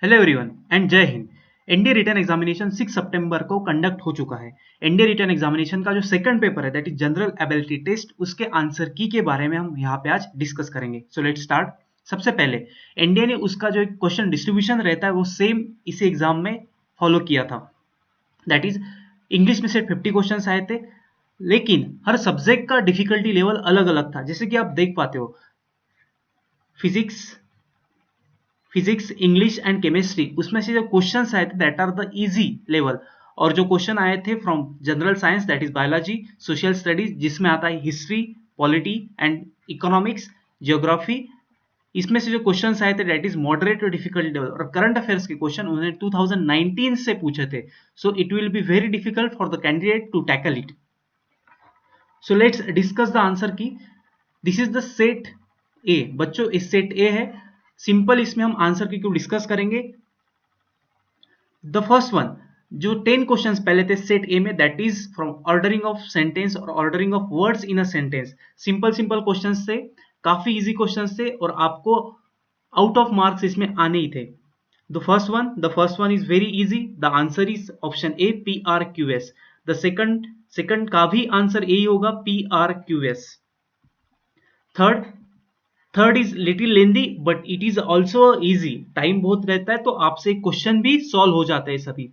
Hello everyone and जय Hind. NDA written examination 6 सितंबर को conduct हो चुका है। एनडीए रिटन एग्जामिनेशन का जो सेकंड पेपर है that is general ability test, उसके आंसर की के बारे में हम यहाँ पे आज डिस्कस करेंगे। So let's start. सबसे पहले एनडीए ने उसका जो एक क्वेश्चन डिस्ट्रीब्यूशन रहता है वो सेम इसी एग्जाम में फॉलो किया था। दैट इज इंग्लिश में सिर्फ 50 क्वेश्चन आए थे, लेकिन हर सब्जेक्ट का डिफिकल्टी लेवल अलग अलग था। जैसे कि आप देख पाते हो, फिजिक्स, इंग्लिश एंड केमिस्ट्री, उसमें से जो क्वेश्चंस आए थे that are the easy level, और जो क्वेश्चन आए थे from general science that is biology, social studies जिसमें आता है history, polity and economics, geography, इसमें से जो क्वेश्चंस आए थे that is moderate to difficult level. और करंट अफेयर्स के क्वेश्चन उन्होंने 2019 से पूछे थे, so it will be very difficult for the candidate to tackle it. So let's discuss the answer की। दिस इज द सेट ए। बच्चों इस सेट ए है। सिंपल इसमें हम आंसर की क्यों डिस्कस करेंगे। द फर्स्ट वन, जो 10 क्वेश्चंस पहले थे सेट ए में that is from ordering of sentence और ordering of words in a sentence. Simple simple questions थे, काफी इजी क्वेश्चंस थे और आपको आउट ऑफ मार्क्स इसमें आने ही थे। The first one is very easy. The answer is option A, P R Q S. The second का भी आंसर यही होगा, P R Q S. Third is little lengthy but it is also easy. Time बहुत रहता है तो आपसे question भी सॉल्व हो जाते हैं सभी।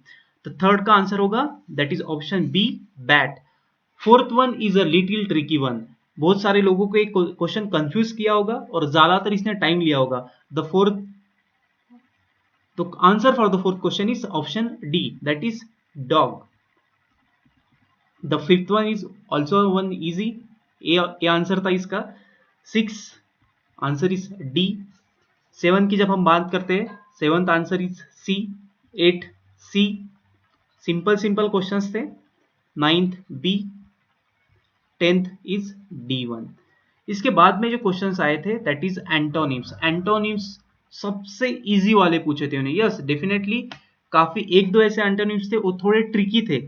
तो थर्ड का आंसर होगा that is option B, bat. Fourth one is a little tricky one. बहुत सारे लोगों को एक क्वेश्चन कंफ्यूज किया होगा और ज्यादातर इसने टाइम लिया होगा। तो answer for the fourth question is option D, that is dog. The fifth one is also one easy. A answer था इसका। Six answer is D. 7 की जब हम बात करते हैं, seventh answer is C. 8 C. Simple simple questions थे। 9th B. 10th is D1। इसके बाद में जो क्वेश्चंस आए थे दैट इज एंटोनिम्स। एंटोनिम्स सबसे इजी वाले पूछे थे उन्हें। यस डेफिनेटली काफी एक दो ऐसे एंटोनिम्स थे वो थोड़े ट्रिकी थे,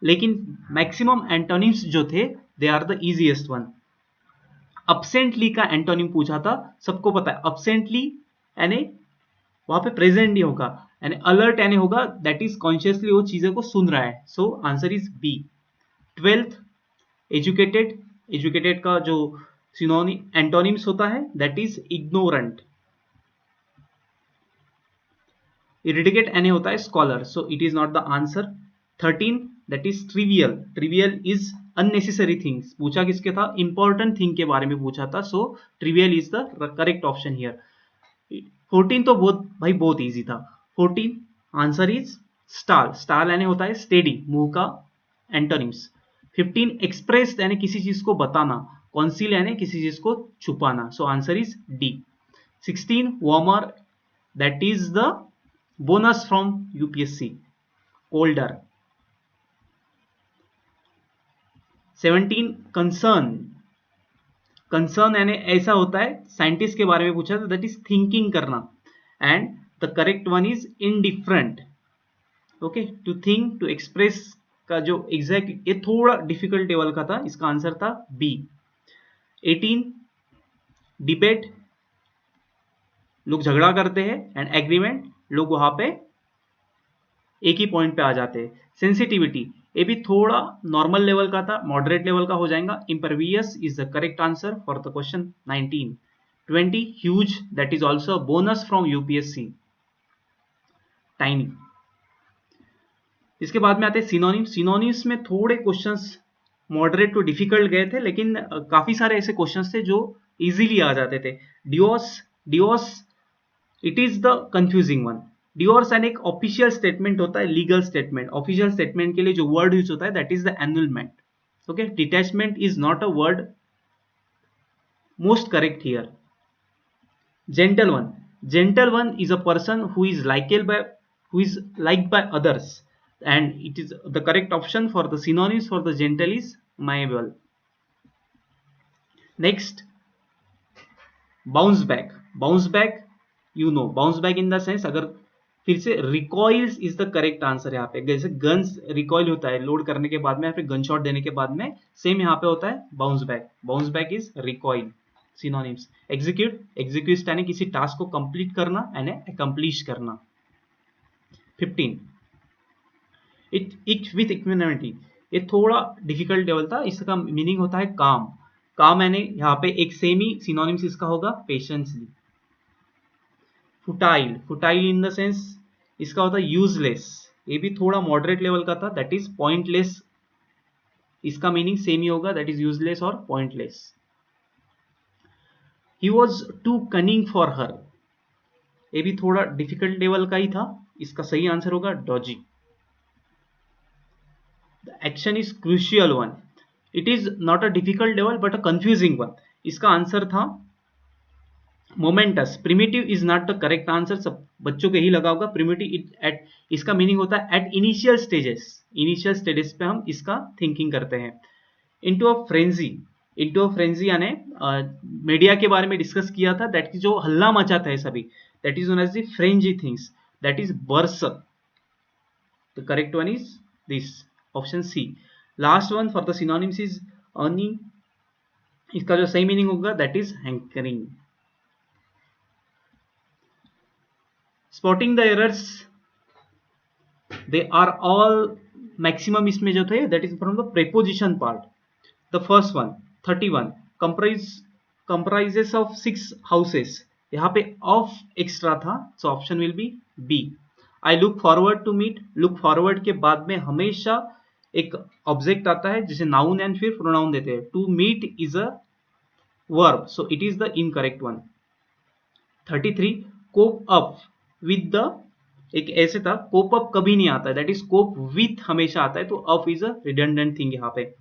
लेकिन मैक्सिमम एंटोनिम्स जो थे they are the easiest one. Absently का एंटोनिम पूछा था। सबको पता है अब्सेंटली यानी वहां पे प्रेजेंट नहीं होगा, यानी अलर्ट यानी होगा दैट इज कॉन्शियसली वो चीजें को सुन रहा है। So answer is B. 12th educated. Educated का जो सिनोनिम एंटोनिम्स होता है दैट इज इग्नोरेंट। इरिडिकेट यानी होता है scholar, so it is not the answer. 13 that is trivial. Trivial is unnecessary things. पूछा किसके था, इंपॉर्टेंट थिंग के बारे में पूछा था, so trivial is the correct option here. 14 तो बहुत इजी था। 14 आंसर इज स्टाल। स्टाल यानी होता है स्टेडी, मुंह का एंटोनिम्स। 15 एक्सप्रेस यानी किसी चीज को बताना। कॉन्सील यानी किसी चीज को छुपाना, सो answer is D. 16 warmer, that is the bonus from UPSC, colder. 17 concern. Concern यानी ऐसा होता है साइंटिस्ट के बारे में पूछा था, दैट इज थिंकिंग करना। And the correct one is indifferent. Okay, to think to express का जो एग्जैक्ट ये थोड़ा डिफिकल्ट लेवल का था, इसका आंसर था बी। 18 डिबेट, लोग झगड़ा करते हैं, एंड एग्रीमेंट, लोग वहां पे एक ही पॉइंट पे आ जाते हैं। सेंसिटिविटी ये भी थोड़ा नॉर्मल लेवल का था, मॉडरेट लेवल का हो जाएगा। Impervious is the correct answer for the question 19। 20 huge, that is also bonus from UPSC, tiny. इसके बाद में आते हैं सिनोनिम। सिनोनिम्स में थोड़े क्वेश्चंस मॉडरेट टू डिफिकल्ट गए थे, लेकिन काफी सारे ऐसे क्वेश्चंस थे जो इजीली आ जाते थे। डिओस, डिओस it is the confusing one. Divorce यानी एक ऑफिशियल स्टेटमेंट होता है, लीगल स्टेटमेंट। ऑफिशियल स्टेटमेंट के लिए जो वर्ड यूज होता है that is the annulment. Okay, detachment is not a word most correct here. Gentle one is a person who is liked by others, and it is the correct option for the synonyms for the gentle is amiable. Next, bounce back. Bounce back you know, bounce back in the sense, अगर फिर से recoils is the correct answer. यहाँ पे जैसे guns recoil होता है load करने के बाद में या फिर गन शॉट देने के बाद में, सेम यहाँ पे होता है bounce back. Bounce back is recoil. Synonyms, execute, execute यानी किसी टास्क को कंप्लीट करना यानी अकम्प्लिश करना। 15 इट विथ इक्विनिमिटी, ये थोड़ा डिफिकल्ट लेवल था। इसका मीनिंग होता है काम। काम यानी यहाँ पे एक सेमी सिनोनिम्स इसका होगा patiently. Futile, futile in the sense इसका होता है यूजलेस, ये भी थोड़ा मॉडरेट लेवल का था, दैट इज पॉइंटलेस, इसका मीनिंग सेम ही होगा, दैट इज यूजलेस और pointless. He was too cunning for her, ये भी थोड़ा डिफिकल्ट लेवल का ही था, इसका सही आंसर होगा Doge. The action is crucial one, it is not a difficult level but a confusing one, इसका आंसर था moments. Primitive is not the correct answer, सब बच्चों को ही लगा होगा प्रिमिटिव एट, इसका मीनिंग होता है at initial stages, initial stages पे हम इसका थिंकिंग करते हैं। Into a frenzy, into a frenzy यानी मीडिया के बारे में डिस्कस किया था, दैट जो हल्ला मचाता है सभी, that is known as the frenzy things, that is burrs. The correct one is this option C. Last one for the synonyms is earning, इसका जो सही मीनिंग होगा that is hankering. Spotting the errors, they are all maximum इसमें जो थे that is from the preposition part. The first one 31 comprises of 6 houses, यहाँ पे of extra था, so option will be B. I look forward to meet, look forward के बाद में हमेशा एक ऑब्जेक्ट आता है जिसे नाउन एंड फिर प्रोनाउन देते हैं। To meet is a verb, so it is the incorrect one. 33 cope up with the, एक ऐसे था कोप अप कभी नहीं आता है, दैट इज कोप विथ हमेशा आता है, तो up is a redundant thing यहाँ पे।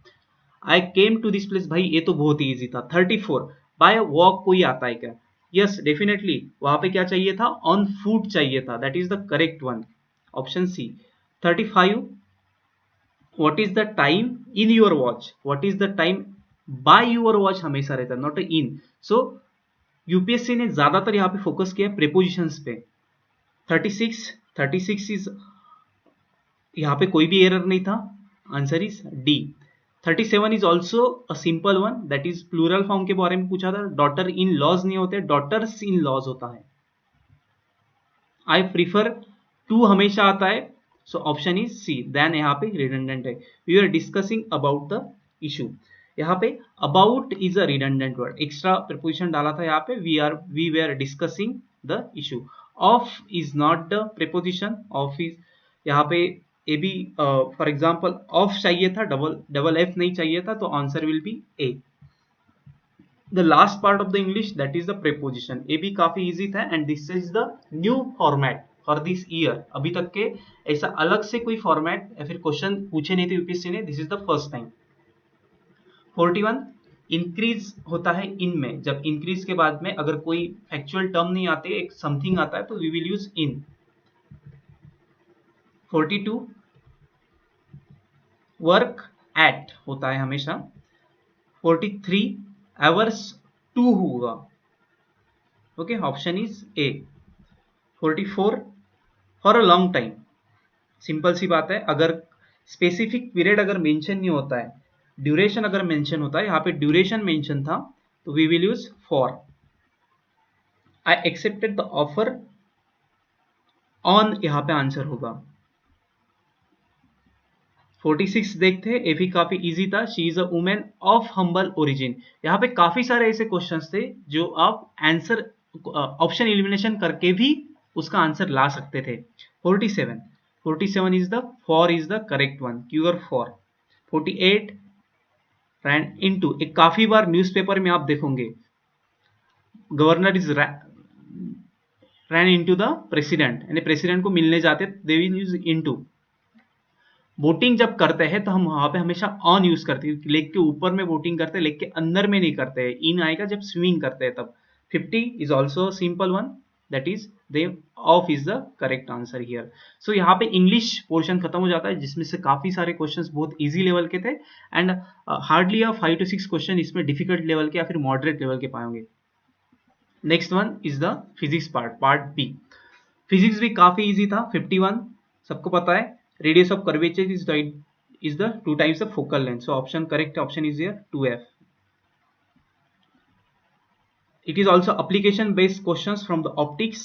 आई केम टू दिस प्लेस, भाई ये तो बहुत ही ईजी था। 34 बाय वॉक कोई आता है क्या? यस डेफिनेटली, वहां पे क्या चाहिए था, ऑन फूट चाहिए था, that is the correct one, option C. 35 what is the time in your watch, what is the time by your watch हमेशा रहता है, नॉट इन। सो यूपीएससी ने ज्यादातर यहाँ पे फोकस किया प्रेपोजिशंस पे। 36 इज, यहाँ पे कोई भी एरर नहीं था, answer is D. 37 is also a simple one, that is plural form के बारे में पूछा था, डॉटर इन लॉज नहीं होते, डॉटर्स इन लॉज होता है। आई प्रीफर टू हमेशा आता है, so option is C, then यहाँ पे रिडंडेंट है। We are discussing about the issue, यहाँ पे about is a redundant word, extra preposition डाला था यहाँ पे, we were discussing the issue. Off is not the preposition, off is यहाँ पे A B, for example of चाहिए था, डबल एफ नहीं चाहिए था, तो answer will be A. The last part of the English that is the preposition, ये भी काफी इजी था, and this is the new format for this year. अभी तक के ऐसा अलग से कोई फॉर्मेट या फिर क्वेश्चन पूछे नहीं थे यूपीएससी ने, this is the first time. 41 increase होता है इन में, जब इंक्रीज के बाद में अगर कोई फैक्चुअल टर्म नहीं आते, एक समथिंग आता है, तो we will use in. 42 work at होता है हमेशा। 43 आवर्स टू होगा, okay, option is A. 44 for a long time, simple सी बात है, अगर स्पेसिफिक पीरियड अगर मेंशन नहीं होता है, ड्यूरेशन अगर मेंशन होता है, यहाँ पे ड्यूरेशन मेंशन था, तो we will use for. I accepted the offer on, यहाँ पे आंसर होगा। 46 देखते हैं, ये भी काफी इजी था, she is a women of humble origin. यहाँ पे काफी सारे ऐसे क्वेश्चंस थे जो आप आंसर ऑप्शन एलिमिनेशन करके भी उसका आंसर ला सकते थे। 47 is the for is the correct one, queer for. 48 ran into, एक काफी बार न्यूज़पेपर में आप देखोगे, governor is ran into the president, यानी प्रेसिडेंट को मिलने जाते, they will use into. Voting जब करते हैं तो हम वहां पे हमेशा ऑन यूज करते हैं, लेक के ऊपर में वोटिंग करते हैं, लेक के अंदर में नहीं करते हैं, इन आएगा जब स्विमिंग करते हैं तब। 50 is also simple one, that is day off is the correct answer here. So यहाँ पे इंग्लिश पोर्शन खत्म हो जाता है, जिसमें से काफी सारे क्वेश्चंस बहुत इजी लेवल के थे, एंड हार्डली 5 to 6 क्वेश्चन इसमें डिफिकल्ट लेवल के या फिर मॉडरेट लेवल के पाएंगे। Next one is the physics part B. Physics भी काफी इजी था। 51 सबको पता है, radius of curvature is the 2 times the focal length, so option correct option is here 2f. It is also application based questions from the optics,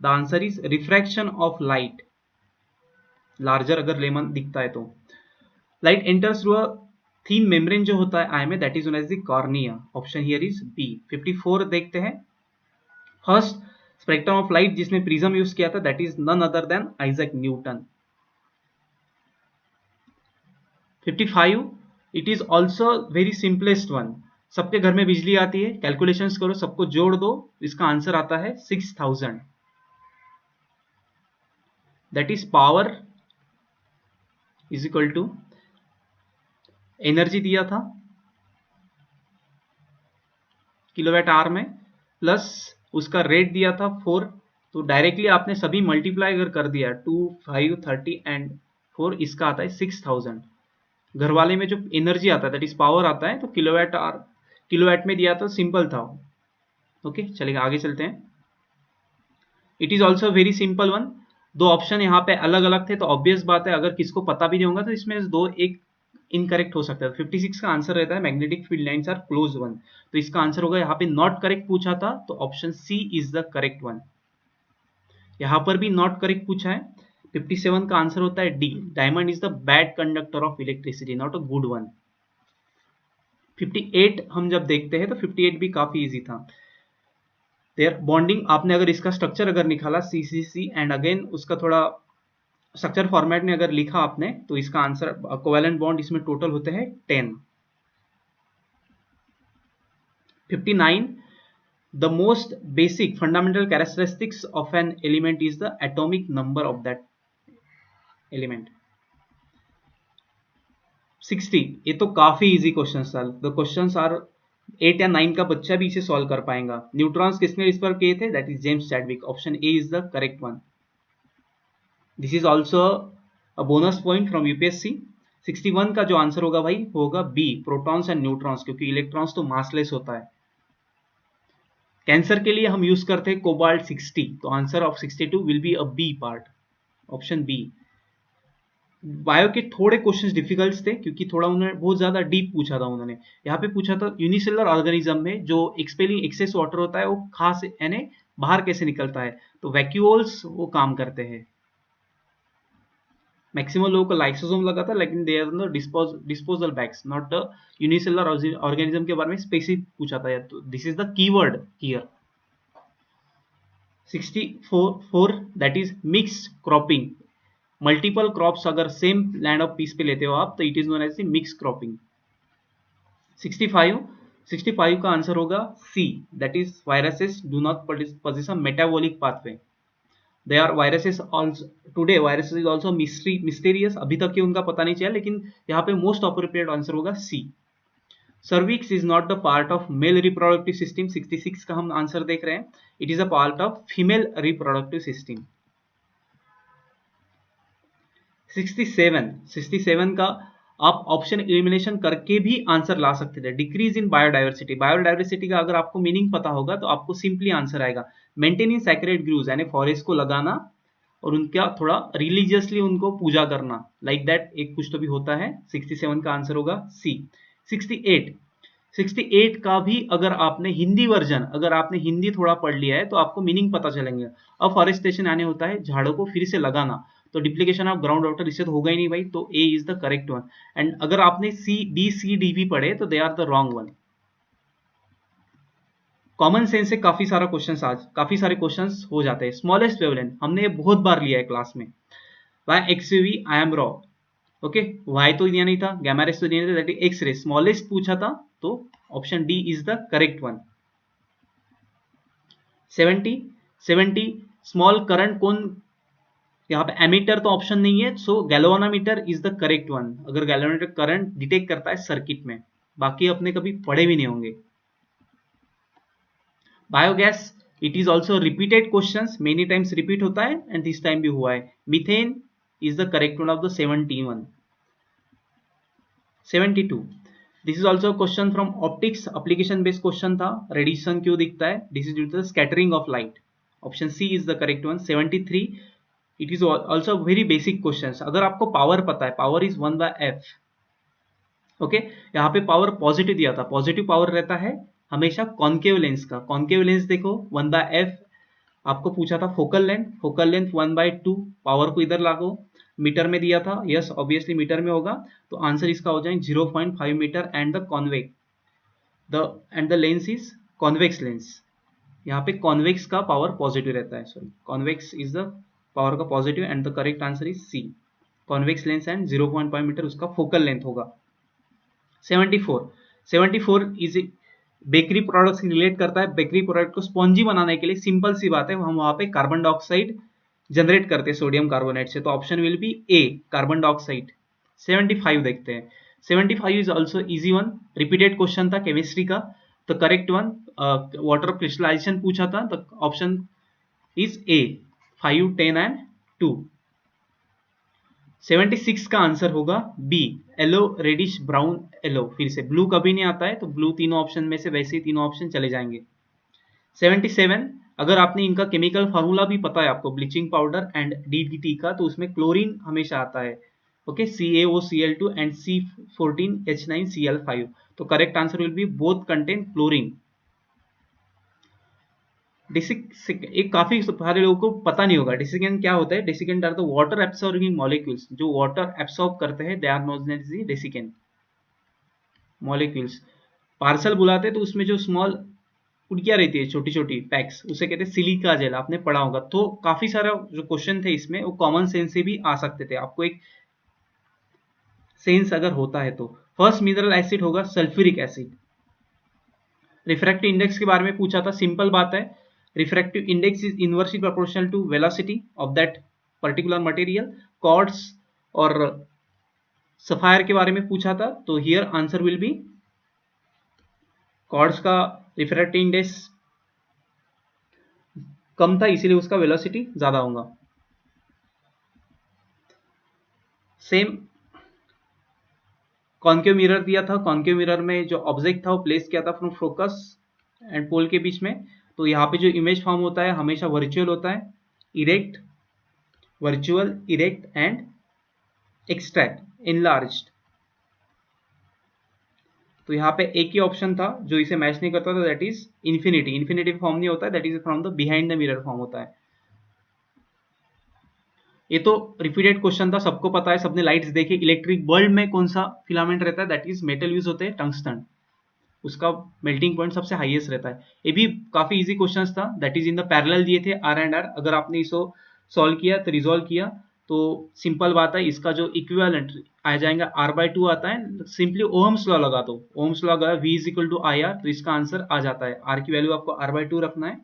the answer is refraction of light, larger अगर lemon दिखता है तो। Light enters through a thin membrane जो होता है eye में, that is known as the cornea. Option here is B. 54 देखते हैं। फर्स्ट स्पेक्ट्रम ऑफ लाइट जिसने प्रिज्म यूज किया था that is none other than Isaac Newton. 55 it is also very simplest one. सबके घर में बिजली आती है, कैलकुलेशंस करो, सबको जोड़ दो, इसका आंसर आता है 6000। That is power is equal to energy दिया था किलोवाट आवर में, प्लस उसका रेट दिया था 4। तो डायरेक्टली आपने सभी मल्टीप्लाई अगर कर दिया 2, 5, 30 एंड 4, इसका आता है 6000। घर वाले में जो एनर्जी आता है दैट इज पावर आता है, तो किलोवाट आवर किलोवाट में दिया था, सिंपल था। ओके चलेगा, आगे चलते हैं। It is also very simple one. दो ऑप्शन यहाँ पे अलग अलग थे, तो ऑब्वियस बात है अगर किसको पता भी नहीं होगा तो इसमें दो एक इनकरेक्ट हो सकता है। 56 का आंसर रहता है magnetic field lines are close one, तो इसका आंसर होगा, यहाँ पे नॉट करेक्ट पूछा था तो option C is the correct one. यहाँ पर भी नॉट करेक्ट पूछा है। 57 का आंसर होता है D, diamond is the bad conductor of electricity, not a good one. 58 हम जब देखते हैं तो 58 भी काफी इजी था। देयर बॉन्डिंग, आपने अगर इसका स्ट्रक्चर अगर निकाला सीसीसी एंड अगेन उसका थोड़ा स्ट्रक्चर फॉर्मेट में अगर लिखा आपने, तो इसका आंसर कोवेलेंट बॉन्ड इसमें टोटल होते हैं 10। 59 the most basic fundamental characteristics of an element is the atomic number of that element। 60 ये तो काफी इजी क्वेश्चन था। द क्वेश्चंस आर 8 या 9 का बच्चा भी इसे सॉल्व कर पाएगा। न्यूट्रॉन्स किसने डिस्कवर किए थे, that is James Chadwick. Option A is the correct one. This is also a bonus point from UPSC. 61 का जो आंसर होगा भाई होगा बी, प्रोटॉन्स एंड न्यूट्रॉन्स, क्योंकि इलेक्ट्रॉन्स तो मासलेस होता है। कैंसर के लिए हम यूज करते हैं कोबाल्ट 60, तो answer of 62 will be a B part, option B. Bio के थोड़े क्वेश्चंस डिफिकल्ट थे क्योंकि थोड़ा उन्होंने बहुत ज्यादा डीप पूछा था। उन्होंने यहाँ पे पूछा था यूनिसेलुलर ऑर्गेनिज्म में जो एक्सपेलिंग एक्सेस वाटर होता है वो खास यानी बाहर कैसे निकलता है, तो वैक्यूल्स वो काम करते हैं। मैक्सिमम लोगों को लाइसोसोम लगा था, लेकिन they are the disposal bags, not the unicellular organism के बारे में स्पेसिफिक पूछा था, तो this is the keyword here. 64 that is mixed cropping. Multiple crops अगर सेम लैंड ऑफ पीस पे लेते हो आप, तो it is known as mix cropping. 65 का आंसर होगा C, that is viruses do not possess a metabolic pathway। They are viruses also, today viruses is also mysterious, अभी तक ये उनका पता नहीं चला, लेकिन यहाँ पे मोस्ट अप्रोप्रिएट आंसर होगा C. Cervix is not the part of male reproductive system. 66 का हम आंसर देख रहे हैं, it is a part of female reproductive system. 67 का आप ऑप्शन एलिमिनेशन करके भी आंसर ला सकते थे। डिक्रीज इन बायोडाइवर्सिटी, बायोडाइवर्सिटी का अगर आपको मीनिंग पता होगा तो आपको सिंपली आंसर आएगा मेंटेनिंग सैक्रेड ग्रूव्स, यानी फॉरेस्ट को लगाना और उनका थोड़ा रिलीजियसली उनको पूजा करना, लाइक दैट एक कुछ तो भी होता है। 67 का आंसर होगा सी। 68 का भी अगर आपने हिंदी वर्जन, अगर आपने हिंदी थोड़ा पढ़ लिया है तो आपको मीनिंग पता चलेंगे। अफॉरेस्टेशन यानी होता है झाड़ों को फिर से लगाना, तो डिप्लीकेशन ऑफ ग्राउंड वाटर, इससे तो होगा ही नहीं भाई, तो A is the correct one. And अगर आपने सी डी भी पढ़े तो they are the wrong one. Common sense से काफी सारे क्वेश्चंस हो जाते हैं। स्मॉलेस्ट वेवलेंथ हमने ये बहुत बार लिया है क्लास में। Y XUV I M raw, okay, Y तो दिया नहीं था, गैमा रेस तो दिया नहीं था, that is X ray. Smallest पूछा था तो option D is the correct one. 70 small current कौन, यहाँ पे एमीटर तो ऑप्शन नहीं है, so galvanometer is the correct one. अगर गैल्वानोमीटर करंट डिटेक्ट करता है सर्किट में, बाकी अपने कभी पढ़े भी नहीं होंगे। Biogas it is also repeated question, many times repeat होता है एंड दिस टाइम भी हुआ है। Methane is the correct one of the 71। 72 this is also question from optics, application based question था। रेडिएशन क्यों दिखता है, this is due to the scattering of light. Option C is the correct one. 73 it is also very basic question. अगर आपको power पता है, power is 1/f, okay, यहाँ पे पावर पॉजिटिव दिया था, पॉजिटिव पावर रहता है हमेशा कॉन्केव लेंस का। कॉन्केव लेंस देखो 1/f, आपको पूछा था फोकल लेंथ 1/2, पावर को इधर लागो, मीटर में दिया था, यस ऑब्वियसली मीटर में होगा, तो आंसर इसका हो जाएगा 0.5 metre and the lens is convex lens. यहाँ पे कॉन्वेक्स का पावर पॉजिटिव रहता है, sorry convex is the power का positive and the correct answer is C, convex lens and 0.5 metre उसका फोकल लेंथ होगा। 74 इज बेकरी प्रोडक्ट से relate करता है। बेकरी प्रोडक्ट को स्पॉन्जी बनाने के लिए सिंपल सी बात है, हम वहां पे कार्बन डाइऑक्साइड जनरेट करते हैं सोडियम कार्बोनेट से, तो option will be A carbon dioxide. 75 देखते हैं। 75 is also easy one, repeated question था केमिस्ट्री का, तो करेक्ट वन वाटर क्रिस्टलाइजेशन पूछा था, तो ऑप्शन इज ए 5, 10 एंड 2। 76 का आंसर होगा B yellow reddish brown yellow, फिर से ब्लू कभी नहीं आता है, तो ब्लू तीनों ऑप्शन में से वैसे ही तीनों ऑप्शन चले जाएंगे। 77 अगर आपने इनका केमिकल फार्मूला भी पता है आपको, ब्लीचिंग पाउडर एंड डीडीटी का, तो उसमें क्लोरीन हमेशा आता है, ओके CaOCl2 एंड C14H9Cl5, तो correct answer will B both contain chlorine. एक काफी सारे लोगों को पता नहीं होगा डेसिकेंट क्या होता है। Desiccant are the water absorbing molecules, जो वाटर एब्सॉर्ब करते हैं, they are known as the desiccant molecules. Parcel बुलाते हैं तो उसमें जो स्मॉल कुड़कियां रहती है, छोटी छोटी पैक्स, उसे कहते हैं सिलिका जेल, आपने पढ़ा होगा। तो काफी सारा जो क्वेश्चन थे इसमें वो कॉमन सेंस से भी आ सकते थे, आपको एक सेंस अगर होता है तो। फर्स्ट मिनरल एसिड होगा सल्फ्यूरिक एसिड। रिफ्रैक्टिव इंडेक्स के बारे में पूछा था, सिंपल बात है, refractive index is inversely proportional to velocity of that particular material. Quartz और सफायर के बारे में पूछा था, तो here answer will be quartz का रिफ्रैक्टिव इंडेक्स कम था, इसीलिए उसका वेलोसिटी ज्यादा होगा। सेम कॉन्केव मिरर दिया था, कॉन्केव मिरर में जो ऑब्जेक्ट था वो प्लेस किया था फ्रॉम फोकस एंड पोल के बीच में, तो यहाँ पे जो इमेज फॉर्म होता है हमेशा वर्चुअल होता है, erect, virtual, erect and extract, enlarged. तो यहाँ पे एक ही ऑप्शन था जो इसे मैच नहीं करता था, that is infinity. Infinity form नहीं होता है, that is from the behind the mirror form होता है। ये तो रिपीटेड क्वेश्चन था, सबको पता है, सबने लाइट्स देखी। इलेक्ट्रिक बल्ब में कौन सा फिलामेंट रहता है, दैट इज मेटल यूज होते हैं टंगस्टन, उसका मेल्टिंग पॉइंट सबसे हाईएस्ट रहता है। ये भी काफी इजी क्वेश्चंस था, that is in the parallel दिए थे आर एंड आर। अगर आपने इसको सॉल्व किया तो रिजॉल्व किया तो सिंपल बात है, इसका जो इक्विवेलेंट आ जाएगा R/2 आता है, सिंपली ओहम्स लॉ लगा दो, ओहम्स लॉ लगा V is equal to IR, तो इसका आंसर आ जाता है। R की वैल्यू आपको R/2 रखना है,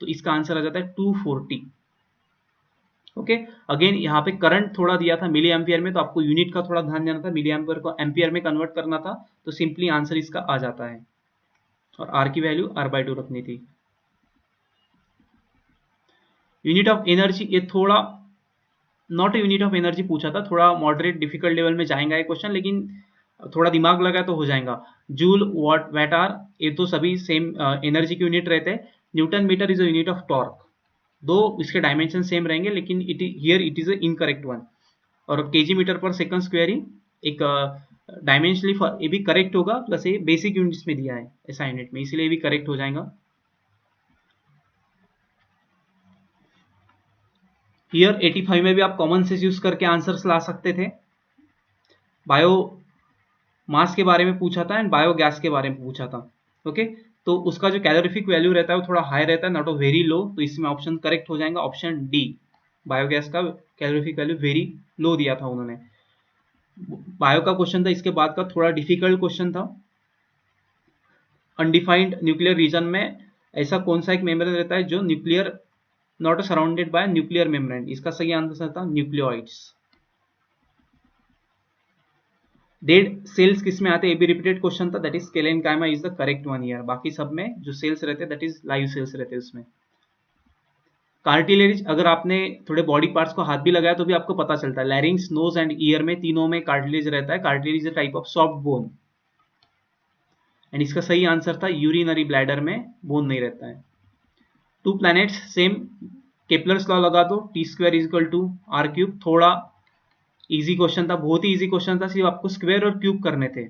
तो इसका आंसर आ जाता है 240। ओके, अगेन यहाँ पे करंट थोड़ा दिया था मिली एम्पियर में, तो आपको यूनिट का थोड़ा ध्यान देना था, मिली एम्पियर को एम्पियर में कन्वर्ट करना था, तो सिंपली आंसर इसका आ जाता है, और R की वैल्यू R/2 रखनी थी। यूनिट ऑफ एनर्जी, ये थोड़ा नॉट यूनिट ऑफ एनर्जी पूछा था, थोड़ा मॉडरेट डिफिकल्ट लेवल में जाएगा ये क्वेश्चन, लेकिन थोड़ा दिमाग लगा तो हो जाएगा। जूल, वॉट, वैट आर, ये तो सभी सेम एनर्जी की यूनिट रहते हैं। Newton metre is a unit of torque, दो इसके डायमेंशन सेम रहेंगे, लेकिन here it is a incorrect one. और KG metre per second square ही एक डायमेंशनली ये भी करेक्ट होगा, प्लस ये बेसिक यूनिट्स में दिया है ऐसा यूनिट में, इसीलिए भी करेक्ट हो जाएगा। हियर 85 में भी आप कॉमन सेंस यूज करके आंसर्स ला सकते थे। बायो मास के बारे में पूछा था एंड बायो गैस के बारे में पूछा था। ओके, तो उसका जो कैलोरीफिक वैल्यू रहता है वो थोड़ा हाई रहता है, नॉट अ वेरी लो, तो इसमें ऑप्शन करेक्ट हो जाएगा ऑप्शन डी। बायोगैस का कैलोरीफिक वैल्यू वेरी लो दिया था उन्होंने। बायो का क्वेश्चन था, इसके बाद का थोड़ा डिफिकल्ट क्वेश्चन था। अनडिफाइंड न्यूक्लियर रीजन में ऐसा कौन सा एक मेम्ब्रेन रहता है जो nuclear not surrounded by nuclear membrane, इसका सही आंसर था न्यूक्लियोइड्स। डेड सेल्स किस में आते हैं, ये भी रिपीटेड क्वेश्चन था, that is collenchyma is the correct one here. बाकी सब में जो सेल्स रहते हैं दैट इज लाइव सेल्स रहते हैं उसमें। कार्टिलेज, अगर आपने थोड़े बॉडी पार्ट्स को हाथ भी लगाया तो भी आपको पता चलता है, लैरिंग्स, नोज एंड ईयर में तीनों में कार्टिलेज रहता है। Cartilage is a type of soft bone, and इसका सही आंसर था यूरिनरी ब्लैडर में बोन नहीं रहता है। To planets, same Kepler's law लगा दो, T² is equal to R³। थोड़ा इजी क्वेश्चन था, बहुत ही इजी क्वेश्चन था, सिर्फ आपको स्क्वायर और क्यूब करने थे।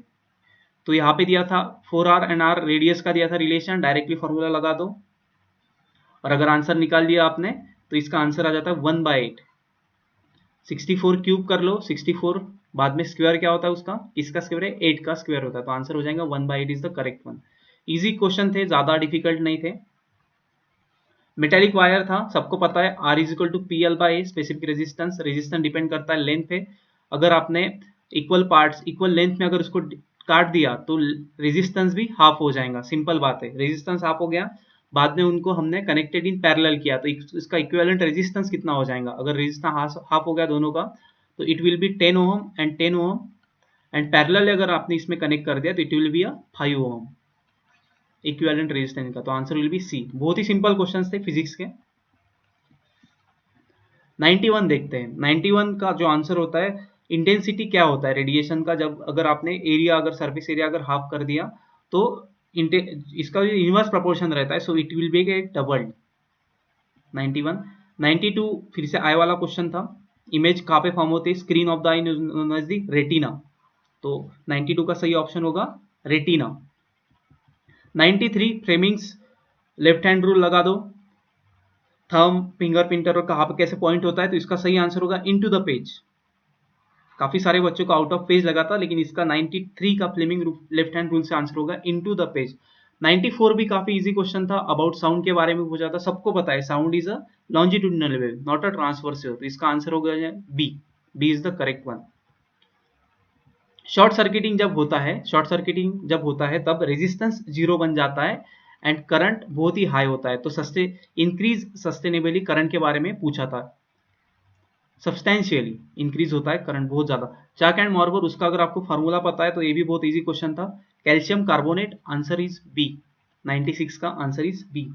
तो यहाँ पे दिया था 4R एंड R रेडियस का दिया था रिलेशन, डायरेक्टली फॉर्मूला लगा दो, और अगर आंसर निकाल दिया आपने तो इसका आंसर आ जाता है 1/8। 64 क्यूब कर लो, 64 बाद में स्क्वायर क्या होता है उसका, किसका स्क्वायर है, 8 का स्क्वायर होता है, तो आंसर हो जाएगा 1/8 is the correct one. Easy question थे, ज्यादा डिफिकल्ट नहीं थे। मेटेलिक वायर था, सबको पता है R is equal to P L by A, specific resistance, resistance depend करता है लेंथ पे। अगर आपने इक्वल पार्ट्स इक्वल लेंथ में अगर उसको काट दिया तो रेजिस्टेंस भी हाफ हो जाएगा, सिंपल बात है, रेजिस्टेंस हाफ हो गया, बाद में उनको हमने कनेक्टेड इन पैरेलल किया तो इसका इक्विवेलेंट रेजिस्टेंस कितना हो जाएगा, अगर रेजिस्टेंस हाफ हो गया दोनों का तो it will be 10 ohm and 10 ohm, and parallel अगर आपने इसमें कनेक्ट कर दिया तो it will be a 5 ohm equivalent resistance का, तो आंसर विल बी सी। बहुत ही सिंपल क्वेश्चंस थे फिजिक्स के। 91 देखते हैं। 91 का जो आंसर होता है, इंटेंसिटी क्या होता है रेडिएशन का, जब अगर आपने एरिया अगर सरफेस एरिया अगर हाफ कर दिया तो इसका जो इनवर्स प्रोपोर्शन रहता है, so it will be get doubled. 91 92 फिर से आई वाला क्वेश्चन था, इमेज कहाँ पे फॉर्म होती है, स्क्रीन ऑफ द आई नजदीक रेटिना, तो 92 का सही ऑप्शन होगा रेटिना। 93 फ्रेमिंग्स लेफ्ट हैंड रूल लगा दो, थंब फिंगर प्रिंटर और कहाँ पे कैसे पॉइंट होता है, तो इसका सही आंसर होगा इनटू द पेज। काफी सारे बच्चों को आउट ऑफ पेज लगा था, लेकिन इसका 93 का फ्लेमिंग लेफ्ट हैंड रूल से आंसर होगा इनटू द पेज। 94 भी काफी इजी क्वेश्चन था, अबाउट साउंड के बारे में पूछा था, सबको पता है sound is a longitudinal wave not a transverse wave, तो इसका आंसर होगा B, B is the correct one. Short circuiting जब होता है, शॉर्ट सर्किटिंग जब होता है तब रेजिस्टेंस जीरो बन जाता है एंड करंट बहुत ही हाई होता है, तो इंक्रीज सस्टेनेबली करंट के बारे में पूछा था, सब्सटैंशियली इंक्रीज होता है करंट बहुत ज्यादा। चाक एंड मॉर्बर, उसका अगर आपको फार्मूला पता है तो ये भी बहुत इजी क्वेश्चन था, calcium carbonate, answer is B, 96 का आंसर इज बी।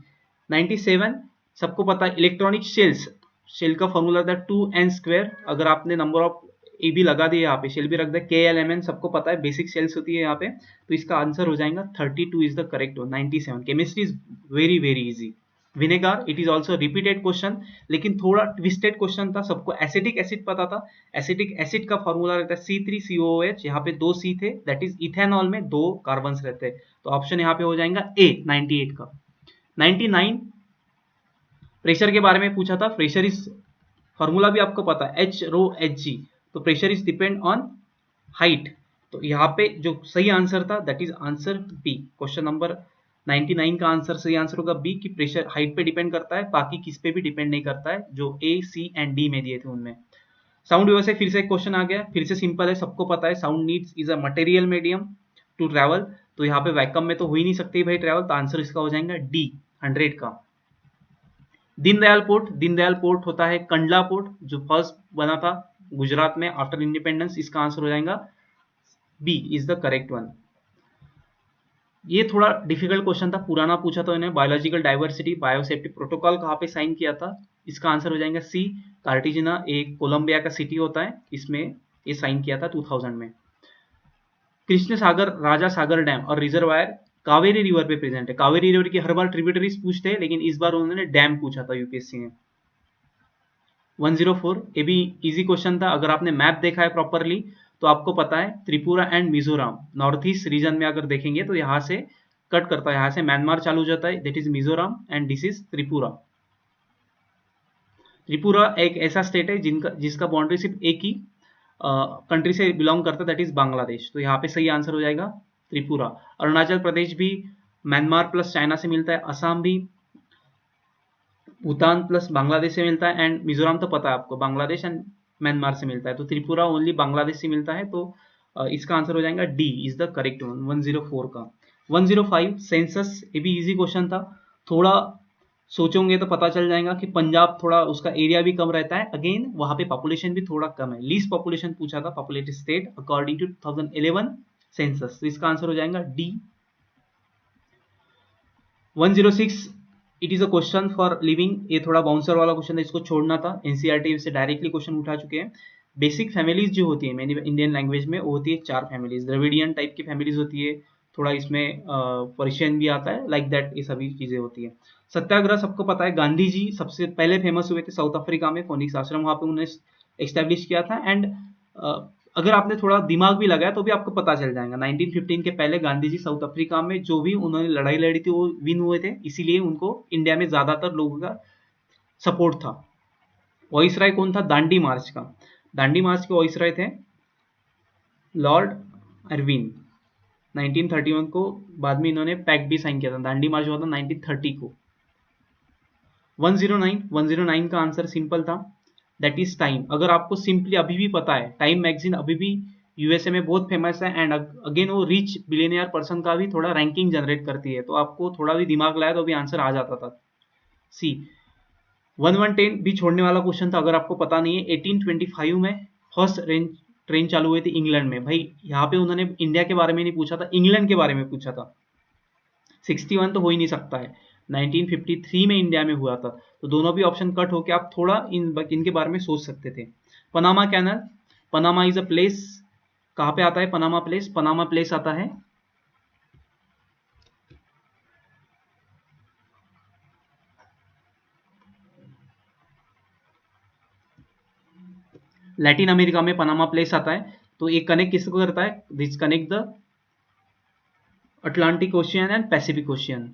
97 सबको पता है, इलेक्ट्रॉनिक शेल्स, शेल का फॉर्मूला था 2n², अगर आपने नंबर ऑफ ए भी लगा दिया यहाँ पे, शेल भी रख दिया KLMN, सबको पता है बेसिक शेल्स होती है यहाँ पे, तो इसका आंसर हो जाएगा 32 is the correct one. 97 chemistry is very very easy. Vinegar, it is also repeated question, लेकिन थोड़ा ट्विस्टेड क्वेश्चन था, सबको एसिटिक एसिड पता था, एसिटिक एसिड का फॉर्मूला रहता है C3COOH, यहाँ पे 2 C थे, दैट इज इथेनॉल में 2 कार्बन्स रहते हैं, तो ऑप्शन यहाँ पे हो जाएगा ए 98 का। 99 प्रेशर के बारे में पूछा था, प्रेशर इज फॉर्मूला भी आपको पता है H ρHg, तो pressure is depend on height, तो यहाँ पे जो सही आंसर था that is answer B, question number 99 का आंसर सही आंसर होगा बी, कि प्रेशर हाइट पे डिपेंड करता है, बाकी किस पे भी डिपेंड नहीं करता है, जो ए सी एंड डी में दिए थे उनमें। साउंड वेव से फिर से एक क्वेश्चन आ गया, फिर से सिंपल है, सबको पता है sound needs is a material medium to travel, तो यहाँ पे वैक्यूम में तो हो ही नहीं सकती भाई ट्रैवल, तो आंसर इसका हो जाएगा डी 100 का। दीनदयाल पोर्ट, दीनदयाल पोर्ट होता है कंडला पोर्ट, जो फर्स्ट बना था गुजरात में आफ्टर इंडिपेंडेंस, इसका आंसर हो जाएगा B is the correct one. ये थोड़ा डिफिकल्ट क्वेश्चन था, पुराना पूछा था इन्हें, बायोलॉजिकल डाइवर्सिटी बायोसेफ्टी प्रोटोकॉल कहाँ पे साइन किया था, इसका आंसर हो जाएगा सी, कार्टिजना, एक कोलंबिया का सिटी होता है, इसमें ये साइन किया था 2000 में। कृष्ण सागर राजा सागर डैम और रिजर्वायर कावेरी रिवर पे प्रेजेंट है, कावेरी रिवर की हर बार ट्रिब्यूटरीज पूछते हैं, लेकिन इस बार उन्होंने डैम पूछा था यूपीएससी ने। 104 ये भी इजी क्वेश्चन था, अगर आपने मैप देखा है प्रॉपरली तो आपको पता है Tripura and Mizoram north east region में अगर देखेंगे तो यहाँ से कट करता है, यहाँ से म्यांमार चालू हो जाता है, that is Mizoram and this is Tripura. Tripura एक ऐसा स्टेट है जिसका बाउंड्री सिर्फ एक ही कंट्री से बिलोंग करता है, दैट इज बांग्लादेश, तो यहाँ पे सही आंसर हो जाएगा त्रिपुरा। अरुणाचल प्रदेश भी म्यांमार प्लस चाइना से मिलता है, असम भी भूटान प्लस बांग्लादेश से मिलता है, एंड मिजोरम तो पता है आपको बांग्लादेश एंड म्यांमार से मिलता है, तो त्रिपुरा ओनली बांग्लादेश से मिलता है, तो इसका आंसर हो जाएगा D is the correct one. 104 का। 105 सेंसस, ये भी इजी क्वेश्चन था, थोड़ा सोचोगे तो पता चल जाएगा कि पंजाब थोड़ा उसका एरिया भी कम रहता है, अगेन वहां पे पॉपुलेशन भी थोड़ा कम है, लीस्ट पॉपुलेशन पूछा था, populated state according to 2011 census, तो इसका आंसर हो जाएगा D. 106 it is a question for living, ये थोड़ा बाउंसर वाला क्वेश्चन है, इसको छोड़ना था, एनसीईआरटी से डायरेक्टली क्वेश्चन उठा चुके हैं। बेसिक फैमिलीज जो होती है मैंने इंडियन लैंग्वेज में, वो होती है 4 फैमिलीज, द्रविडियन टाइप की फैमिलीज होती है, थोड़ा इसमें पर्शियन भी आता है, लाइक दैट ये सभी चीजें होती है। सत्याग्रह सबको पता है, गांधी जी सबसे पहले फेमस हुए थे साउथ अफ्रीका में, फोनिक्स आश्रम वहां पे उन्होंने एस्टेब्लिश किया था, एंड अगर आपने थोड़ा दिमाग भी लगाया तो भी आपको पता चल जाएगा, 1915 के पहले गांधी जी साउथ अफ्रीका में जो भी उन्होंने लड़ाई लड़ी थी वो विन हुए थे, इसीलिए उनको इंडिया में ज्यादातर लोगों का सपोर्ट था। वॉइसराय कौन था, दांडी मार्च का। दांडी मार्च के वॉइसरॉय थे लॉर्ड इरविन 1931 को। बाद में इन्होंने पैक्ट भी साइन किया था। दांडी मार्च हुआ था 1930 को। 109 का आंसर सिंपल था, दैट इज टाइम। अगर आपको सिंपली अभी भी पता है, टाइम मैगजीन अभी भी यूएसए में बहुत फेमस है एंड अगेन वो रिच बिलियनियर पर्सन का भी थोड़ा रैंकिंग जनरेट करती है, तो आपको थोड़ा भी दिमाग लाया तो भी आंसर आ जाता था। सी 1110 भी छोड़ने वाला क्वेश्चन था अगर आपको पता नहीं है। 1825 में फर्स्ट ट्रेन चालू हुई थी इंग्लैंड में। भाई यहाँ पे उन्होंने इंडिया के बारे में नहीं पूछा था, इंग्लैंड के बारे में पूछा था। 61 तो हो ही नहीं सकता है, 1953 में इंडिया में हुआ था, तो दोनों भी ऑप्शन कट होके आप थोड़ा इनके बारे में सोच सकते थे। Panama canal, Panama is a place, कहाँ पे आता है पनामा प्लेस? पनामा प्लेस आता है लैटिन अमेरिका में पनामा प्लेस आता है। तो ये कनेक्ट किसको करता है? This connect the Atlantic Ocean and Pacific Ocean.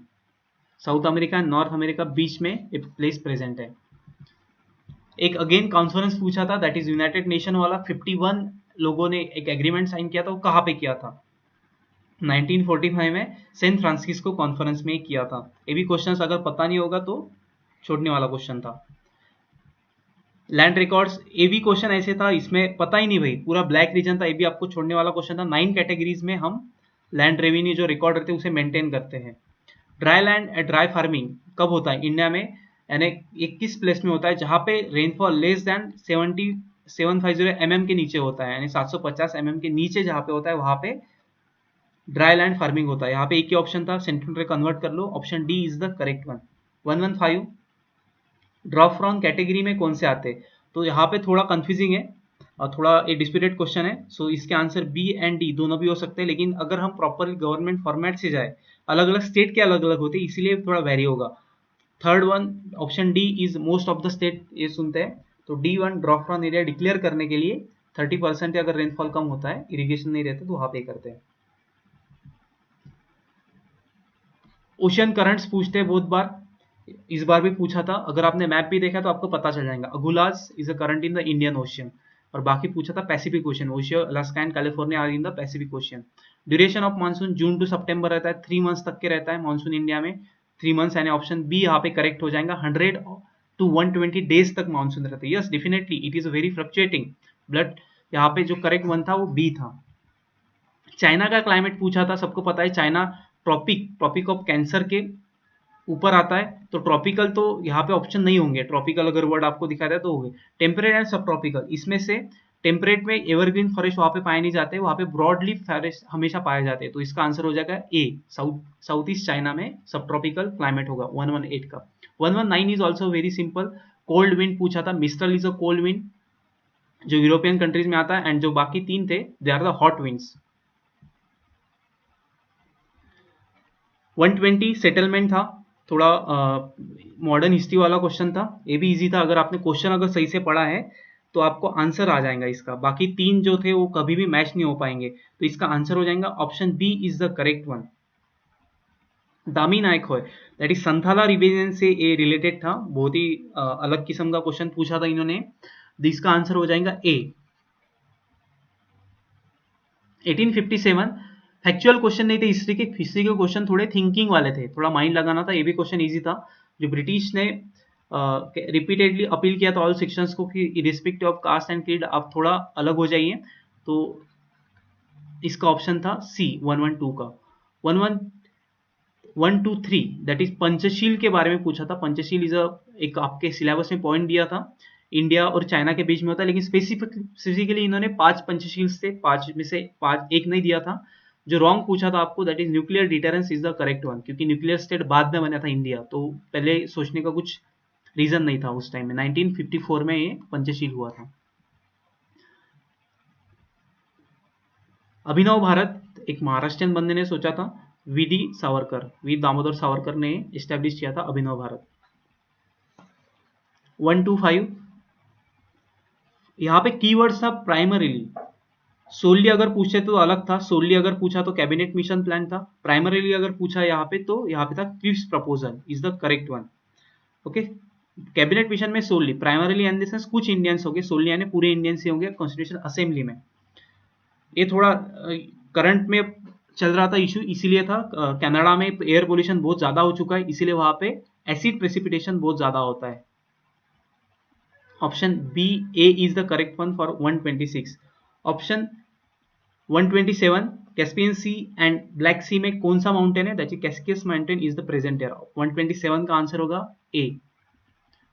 South America and North America बीच में एक प्लेस प्रेजेंट है। एक अगेन कॉन्फ्रेंस पूछा था, दैट इज यूनाइटेड नेशन वाला। 51 लोगों ने एक एग्रीमेंट साइन किया था, वो कहाँ पे किया था? 1945 में सैन फ्रांसिस्को कॉन्फ्रेंस में किया था। ये भी क्वेश्चन अगर पता नहीं होगा तो छोड़ने वाला क्वेश्चन था। लैंड रिकॉर्ड्स, ये भी क्वेश्चन ऐसे था, इसमें पता ही नहीं भाई, पूरा ब्लैक रीजन था, ये भी आपको छोड़ने वाला क्वेश्चन था। 9 कैटेगरीज में हम लैंड रेवेन्यू जो रिकॉर्ड रहते हैं उसे मेंटेन करते हैं। ड्राई लैंड, ड्राई फार्मिंग कब होता है इंडिया में? यानी 21 प्लेस में होता है जहां पे रेनफॉल लेस देन 750 mm के नीचे होता है, यानी 750 mm के नीचे जहां पे होता है वहां पे ड्राई लैंड फार्मिंग होता है। यहाँ पे एक ही ऑप्शन था, सेंटीमीटर कन्वर्ट कर लो, option D is the correct one. 115 drop from category में कौन से आते? तो यहाँ पे थोड़ा कंफ्यूजिंग है और थोड़ा एक डिस्प्यूटेड क्वेश्चन है, सो इसके आंसर बी एंड डी दोनों भी हो सकते हैं, लेकिन अगर हम प्रॉपर गवर्नमेंट फॉर्मेट से जाए, अलग अलग स्टेट के अलग अलग होते हैं इसीलिए थोड़ा वेरी होगा। Third one option D is most of the state ये सुनते हैं, तो D one drop from area declare करने के लिए 30% अगर रेनफॉल कम होता है, इरिगेशन नहीं रहता तो वहां पे करते हैं। ओशियन करंट्स पूछते हैं बहुत बार, इस बार भी पूछा था, अगर आपने मैप भी देखा तो आपको पता चल जाएगा। Agulhas is a current in the Indian Ocean, और बाकी पूछा था Pacific Ocean, Oyashio Alaska and California are in the Pacific Ocean. Duration of monsoon June to सितंबर रहता है, 3 मंथ्स तक के रहता है मानसून इंडिया में, 3 मंथ्स, यानी ऑप्शन बी यहाँ पे करेक्ट हो जाएगा। 100 to 120 डेज तक मानसून रहता है। Yes definitely it is very fluctuating, but यहाँ पे जो करेक्ट वन था वो बी था। चाइना का क्लाइमेट पूछा था, सबको पता है चाइना ट्रॉपिक ऑफ कैंसर के ऊपर आता है, तो ट्रॉपिकल तो यहाँ पे ऑप्शन नहीं होंगे, ट्रॉपिकल अगर वर्ड आपको दिखा रहा है तो होंगे। टेम्परेट एंड सब ट्रॉपिकल, इसमें से टेम्परेट में एवरग्रीन फॉरेस्ट वहां पे पाए नहीं जाते, वहां पे ब्रॉडली फॉरेस्ट हमेशा पाए जाते हैं, तो इसका आंसर हो जाएगा ए, साउथ ईस्ट चाइना में सब ट्रॉपिकल क्लाइमेट होगा 118 का। 119 is also very simple, cold wind पूछा था, mistral is a cold wind जो यूरोपियन कंट्रीज में आता है, एंड जो बाकी 3 थे they are the hot winds. 120 settlement था, थोड़ा मॉडर्न हिस्ट्री वाला क्वेश्चन था, ये भी इजी था, अगर आपने क्वेश्चन अगर सही से पढ़ा है तो आपको आंसर आ जाएगा इसका। बाकी 3 जो थे वो कभी भी मैच नहीं हो पाएंगे, तो इसका आंसर हो जाएगा option B is the correct one. दामी नायक होय, दैट इज संथाला रिबेलियन से ये रिलेटेड था, बहुत ही अलग किस्म का क्वेश्चन पूछा था इन्होंने, तो इसका आंसर हो जाएगा ए। 1857 फैक्चुअल क्वेश्चन नहीं थे हिस्ट्री के क्वेश्चन थोड़े थिंकिंग वाले थे, थोड़ा माइंड लगाना था, ये भी क्वेश्चन इजी था। जो ब्रिटिश ने रिपीटेडली अपील किया था ऑल सेक्शंस को कि irrespective of caste and creed आप थोड़ा अलग हो जाइए, तो इसका ऑप्शन था सी 112 का। 113 दैट इज पंचशील के बारे में पूछा था। पंचशील इज एक आपके सिलेबस में पॉइंट दिया था, इंडिया और चाइना के बीच में होता है, लेकिन स्पेसिफिकली इन्होंने 5 पंचशील थे, 5 में से 5 एक नहीं दिया था। जो रॉन्ग पूछा था आपको, that is nuclear deterrence is the correct one, क्योंकि न्यूक्लियर स्टेट बाद में बना था इंडिया, तो पहले सोचने का कुछ रीजन नहीं था उस टाइम में। 1954 में ये पंचशील हुआ था। अभिनव भारत एक महाराष्ट्रियन बंदे ने सोचा था, वीडी सावरकर, वीर दामोदर सावरकर ने एस्टेब्लिश किया था अभिनव भारत। 125 यहाँ पे कीवर्ड्स था प्राइमरीली, सोलली अगर पूछे तो अलग था, सोलली अगर पूछा तो कैबिनेट मिशन प्लान था, प्राइमरीली अगर पूछा यहाँ पे तो यहाँ पे था Cripps proposal is the correct one. Okay, cabinet mission में solely, primarily in the sense कुछ इंडियंस होंगे, सोलली यानी पूरे इंडियंस ही होंगे कॉन्स्टिट्यूशन असेंबली में। ये थोड़ा करंट में चल रहा था इशू, इसीलिए था कनाडा में एयर पोल्यूशन बहुत ज्यादा हो चुका है, इसीलिए वहां पे एसिड प्रेसिपिटेशन बहुत ज्यादा होता है। Option B A is the correct one for 126। Option 127, Caspian Sea and Black Sea में कौन सा माउंटेन है, that is Caucasus mountain is the present here. 127 का आंसर होगा ए।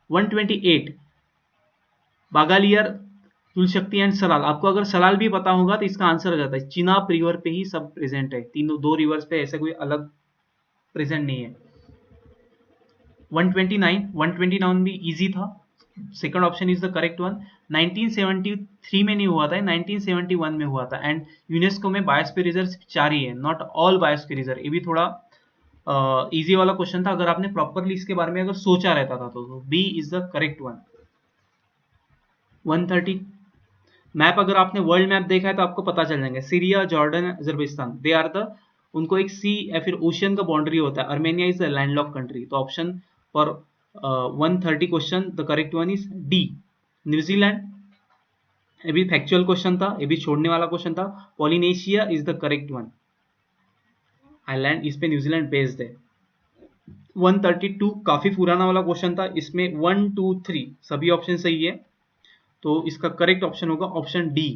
128, बागालियर, तुलशक्ति एंड सलाल। आपको अगर सलाल भी पता होगा तो इसका आंसर हो जाता है चिनाब रिवर पे ही सब प्रेजेंट है, तीनों दो रिवर्स पे ऐसा कोई अलग प्रेजेंट नहीं है। 129 भी इजी था, second option is the correct one. 1973 में नहीं हुआ था, 1971 में हुआ था। एंड यूनेस्को में बायोस्फीयर रिजर्व 4 ही है, नॉट ऑल बायोस्फीयर रिजर्व। ये भी थोड़ा इजी वाला क्वेश्चन था, अगर आपने प्रॉपरली इसके बारे में अगर सोचा रहता था तो B is the correct one. 130, map अगर आपने वर्ल्ड मैप देखा है तो आपको पता चल जाएगा, Syria, Jordan, Azerbaijan, they are the, उनको एक सी या फिर ओशियन का बाउंड्री होता है। Armenia is the landlocked country. तो option for 130 question the correct one is D, New Zealand. ये भी फैक्चुअल क्वेश्चन था, ये भी छोड़ने वाला क्वेश्चन था। Polynesia is the correct one, island इस पे न्यूजीलैंड बेस्ड है। 132 काफी पुराना वाला क्वेश्चन था, इसमें 1 2 3 सभी ऑप्शन सही है, तो इसका करेक्ट ऑप्शन होगा ऑप्शन डी।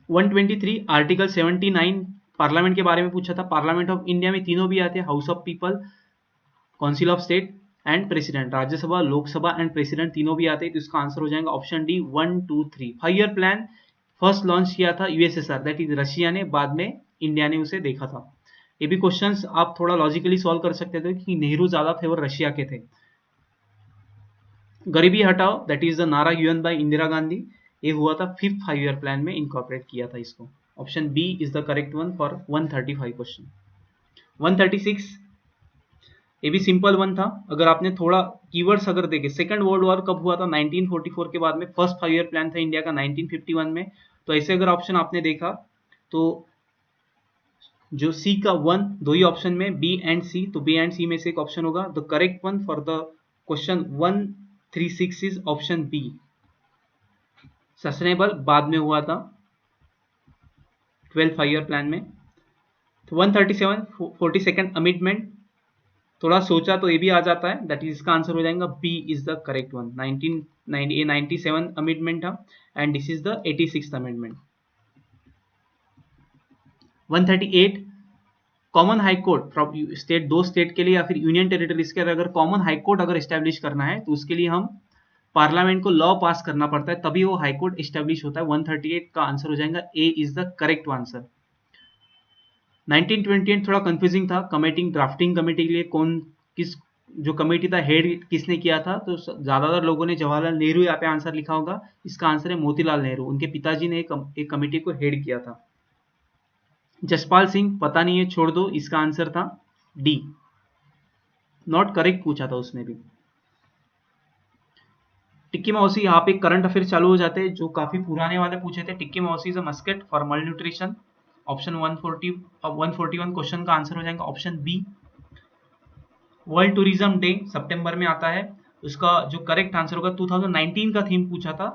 123, आर्टिकल 79 पार्लियामेंट के बारे में पूछा था। पार्लियामेंट ऑफ इंडिया में तीनों भी आते हैं, house of people, council of state and president. Rajya Sabha, Lok Sabha and president तीनों भी आते हैं, तो इसका आंसर हो जाएगा option D 1 2 3। 5 year plan first launch किया था यूएसएसआर, दैट इज रशिया ने, बाद में इंडिया ने उसे देखा था। ये भी क्वेश्चंस आप थोड़ा लॉजिकली सॉल्व कर सकते थे कि नेहरू ज्यादा फेवर रशिया के थे। गरीबी हटाओ, दैट इज द नारा गिवन बाय इंदिरा गांधी, ये हुआ था 5th 5 ईयर प्लान में इनकॉर्पोरेट किया था इसको। Option B is the correct one for 135 question. 136, ये भी सिंपल वन था, अगर आपने थोड़ा कीवर्ड्स अगर देखे, सेकंड वर्ल्ड वॉर कब हुआ था, 1944 के बाद में। फर्स्ट 5 ईयर प्लान था इंडिया का 1951 में। तो ऐसे अगर ऑप्शन आपने देखा तो जो सी का 1, दो ही ऑप्शन में बी एंड सी, तो बी एंड सी में से एक ऑप्शन होगा। The correct one for the question 136 is option B, sustainable बाद में हुआ था 12 5 ईयर प्लान में। तो 137, 42nd अमेंडमेंट, थोड़ा सोचा तो ये भी आ जाता है, दैट इज इसका आंसर हो जाएगा B is the correct one. 97 amendment था and this is the 86th amendment. 138, common high court from state, दो स्टेट के लिए या फिर यूनियन टेरिटरीज के अगर कॉमन हाई कोर्ट अगर एस्टेब्लिश करना है तो उसके लिए हम पार्लियामेंट को लॉ पास करना पड़ता है, तभी वो हाई कोर्ट एस्टेब्लिश होता है। 138 का आंसर हो जाएगा ए इज द करेक्ट आंसर। 1928 थोड़ा कंफ्यूजिंग था, कमेटी ड्राफ्टिंग कमेटी के लिए कौन किस, जो कमेटी था हेड किसने किया था, तो ज्यादातर लोगों ने जवाहरलाल नेहरू यहाँ पे आंसर लिखा होगा, इसका आंसर है मोतीलाल नेहरू, उनके पिताजी ने एक कमेटी को हेड किया था। जसपाल सिंह पता नहीं है, छोड़ दो, इसका आंसर था डी, नॉट करेक्ट पूछा था उसमें भी। टिक्की मौसी, यहाँ पे करंट अफेयर चालू हो जाते हैं, जो काफी पुराने वाले पूछे थे। Tikki Mausi is a mascot for malnutrition. Option 141 question का आंसर हो जाएगा option B. World Tourism Day सितंबर में आता है, उसका जो करेक्ट आंसर होगा, 2019 का थीम पूछा था,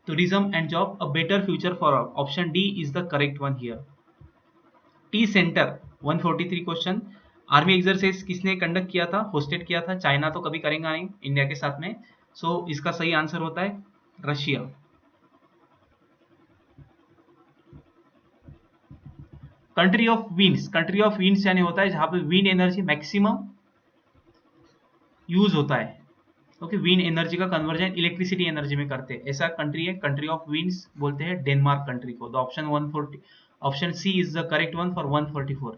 tourism and job a better future for all. Option D is the correct one here. T centre 143 question, army exercise किसने कंडक्ट किया था, होस्टेड किया था, चाइना तो कभी करेगा नहीं इंडिया के साथ में, सो इसका सही आंसर होता है Russia. Country of winds, country of winds यानी होता है जहां पे विंड एनर्जी मैक्सिमम यूज होता है, ओके, विंड एनर्जी का कन्वर्जन इलेक्ट्रिसिटी एनर्जी में करते हैं, ऐसा कंट्री है, कंट्री ऑफ विंड्स बोलते हैं डेनमार्क कंट्री को। The option 140, option C is the correct one for 144।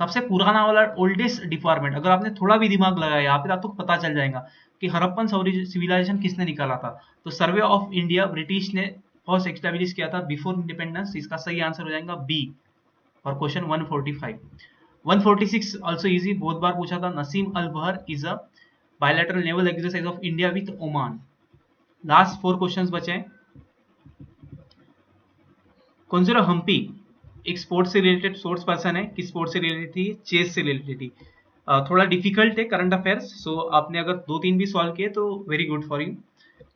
सबसे पुराना वाला ओल्डेस्ट डिपार्टमेंट, अगर आपने थोड़ा भी दिमाग लगाया यहाँ पे आपको पता चल जाएगा कि हड़प्पन सिविलाइजेशन किसने निकाला था। तो सर्वे ऑफ इंडिया ब्रिटिश ने फर्स्ट एस्टेब्लिश किया था बिफोर इंडिपेंडेंस, इसका सही आंसर हो जाएगा B for question 145। 146 also easy, बहुत बार पूछा था, Naseem Al Bahr is a bilateral naval exercise of India with Oman. Last 4 questions बचे हैं। कंजूरो हम्पी एक स्पोर्ट्स से रिलेटेड, स्पोर्ट्स पर्सन है, किस स्पोर्ट्स से रिलेटेड थी, चेस से रिलेटेड थी। थोड़ा डिफिकल्ट है करंट अफेयर्स, सो आपने अगर 2-3 भी सॉल्व किए तो very good for you.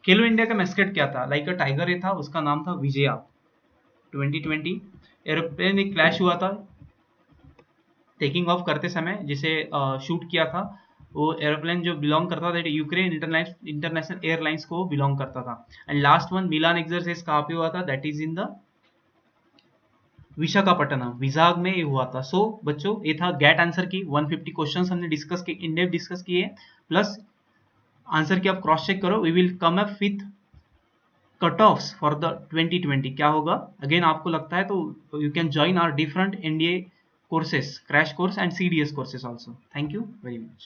Khelo India का मैस्केट क्या था? लाइक अ टाइगर ये था, उसका नाम था विजया। 2020 एरोप्लेन एक क्रैश हुआ था टेकिंग ऑफ करते समय, जिसे शूट किया था वो एरोप्लेन जो बिलोंग करता था यूक्रेन इंटरनेशनल एयरलाइंस को बिलोंग करता था। And last one Milan exercise कहाँ पे हुआ था? That is in the Visakhapatnam, Vizag में ये हुआ था। सो बच्चों ये था गेट आंसर की 150 क्वेश्चंस हमने डिस्कस किए, इन डेप्थ डिस्कस किए, प्लस आंसर की आप क्रॉस चेक करो। We will come up with cut offs for the 2020। क्या होगा अगेन आपको लगता है तो you can join our different NDA courses, crash course and CDS courses also. Thank you very much.